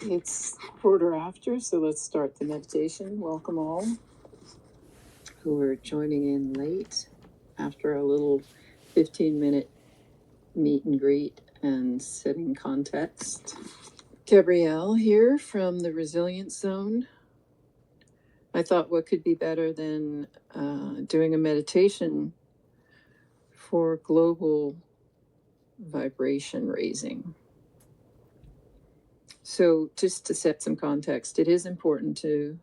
It's 1:15, so let's start the meditation. Welcome all who are joining in late after a little 15-minute meet and greet and setting context. Gabrielle here from the Resilience Zone. I thought what could be better than doing a meditation for global vibration raising. So just to set some context, it is important to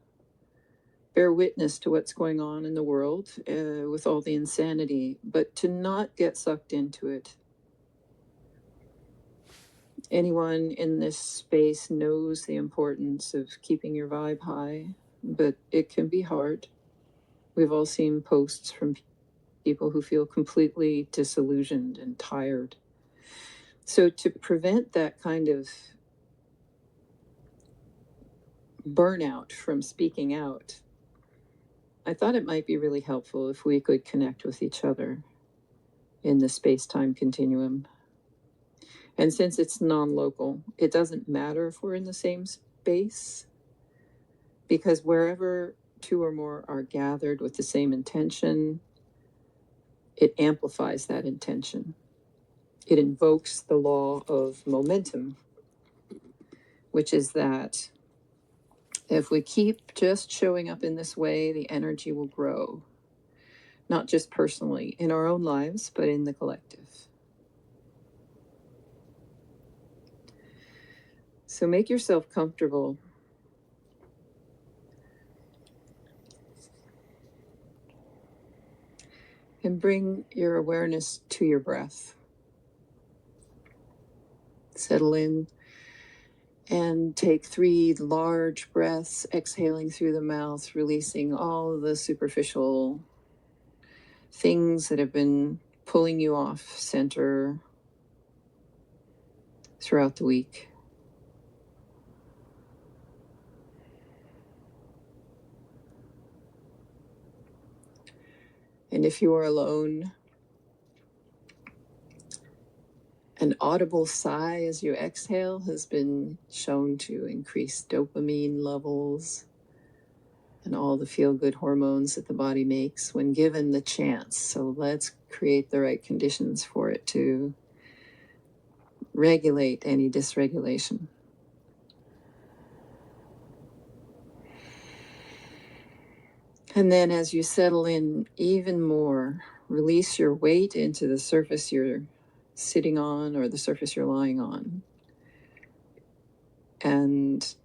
bear witness to what's going on in the world with all the insanity, but to not get sucked into it. Anyone in this space knows the importance of keeping your vibe high, but it can be hard. We've all seen posts from people who feel completely disillusioned and tired. So to prevent that kind of burnout from speaking out, I thought it might be really helpful if we could connect with each other in the space-time continuum. And since it's non-local, it doesn't matter if we're in the same space, because wherever two or more are gathered with the same intention, it amplifies that intention. It invokes the law of momentum, which is that if we keep just showing up in this way, the energy will grow, not just personally in our own lives, but in the collective. So make yourself comfortable. And bring your awareness to your breath. Settle in and take 3 large breaths, exhaling through the mouth, releasing all of the superficial things that have been pulling you off center throughout the week. And if you are alone, an audible sigh as you exhale has been shown to increase dopamine levels and all the feel-good hormones that the body makes when given the chance. So let's create the right conditions for it to regulate any dysregulation. And then as you settle in even more, release your weight into the surface you're sitting on or the surface you're lying on. And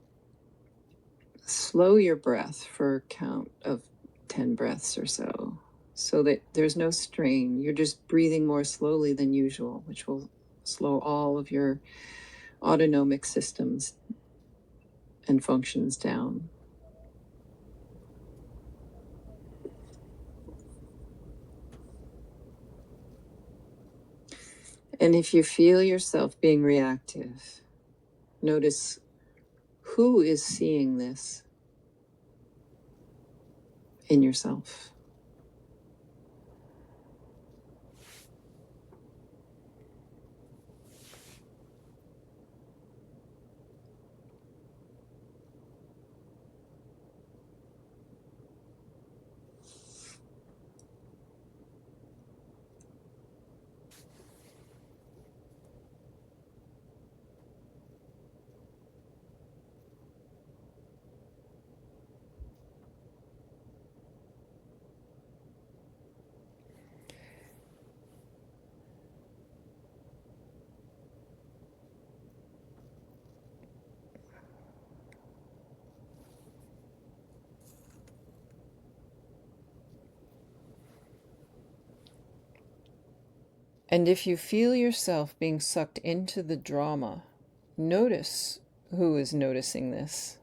slow your breath for a count of 10 breaths or so that there's no strain. You're just breathing more slowly than usual, which will slow all of your autonomic systems and functions down. And if you feel yourself being reactive, notice who is seeing this in yourself. And if you feel yourself being sucked into the drama, notice who is noticing this.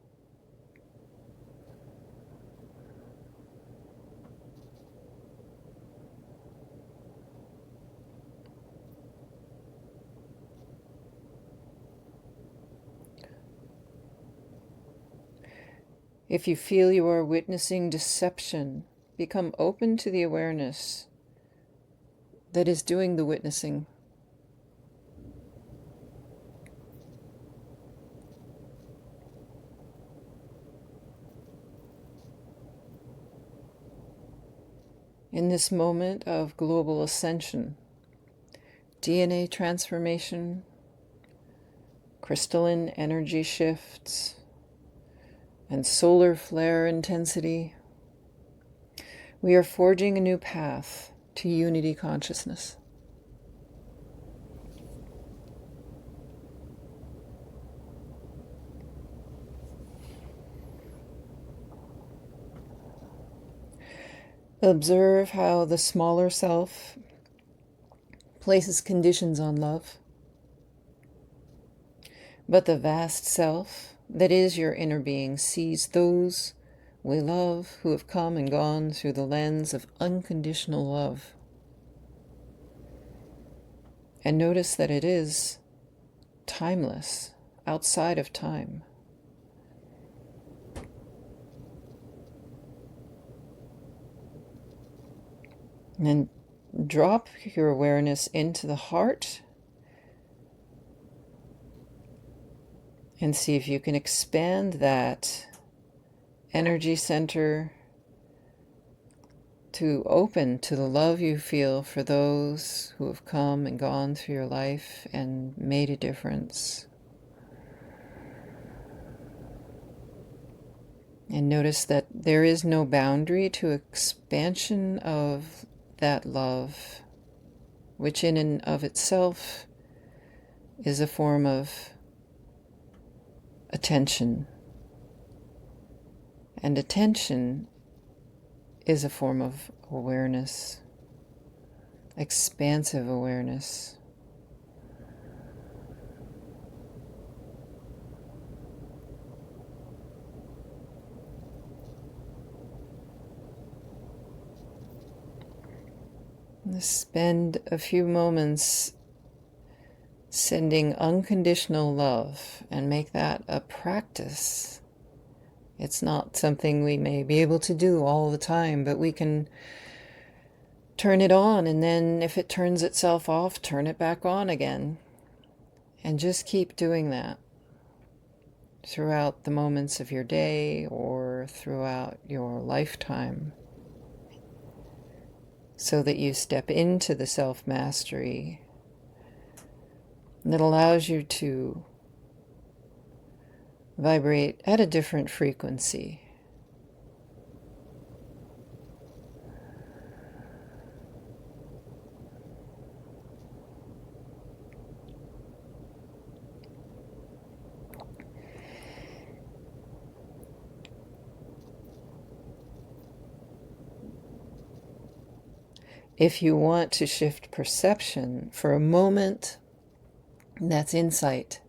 If you feel you are witnessing deception, become open to the awareness that is doing the witnessing. In this moment of global ascension, DNA transformation, crystalline energy shifts, and solar flare intensity, we are forging a new path to unity consciousness. Observe how the smaller self places conditions on love, but the vast self that is your inner being sees those we love who have come and gone through the lens of unconditional love. And notice that it is timeless, outside of time. And then drop your awareness into the heart and see if you can expand that energy center to open to the love you feel for those who have come and gone through your life and made a difference. And notice that there is no boundary to expansion of that love, which in and of itself is a form of attention. And attention is a form of awareness, expansive awareness. Spend a few moments sending unconditional love and make that a practice. It's not something we may be able to do all the time, but we can turn it on, and then if it turns itself off, turn it back on again. And just keep doing that throughout the moments of your day or throughout your lifetime, so that you step into the self-mastery that allows you to vibrate at a different frequency. If you want to shift perception for a moment, that's insight.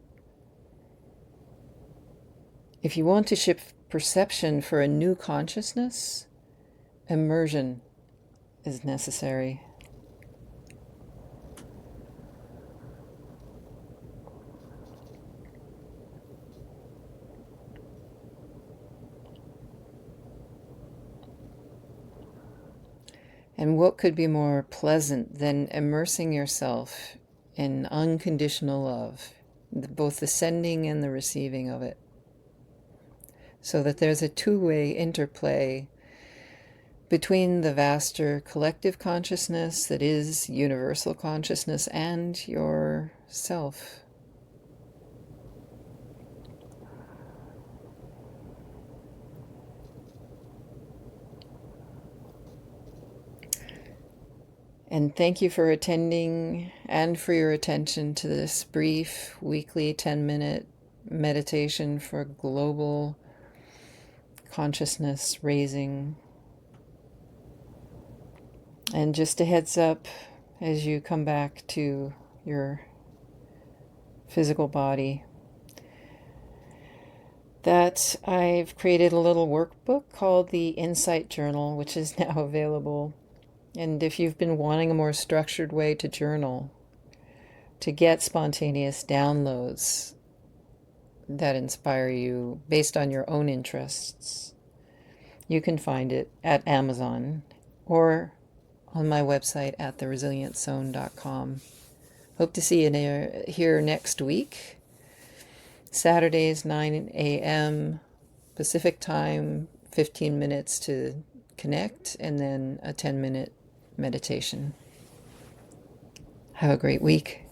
If you want to shift perception for a new consciousness, immersion is necessary. And what could be more pleasant than immersing yourself in unconditional love, both the sending and the receiving of it, so that there's a two-way interplay between the vaster collective consciousness that is universal consciousness and yourself. And thank you for attending and for your attention to this brief weekly 10-minute meditation for global consciousness raising. And just a heads up as you come back to your physical body, that I've created a little workbook called the Insight Journal, which is now available. And if you've been wanting a more structured way to journal, to get spontaneous downloads that inspire you based on your own interests, you can find it at Amazon or on my website at theresilientzone.com. Hope to see you here next week. Saturdays, 9 a.m. Pacific time, 15 minutes to connect, and then a 10-minute meditation. Have a great week.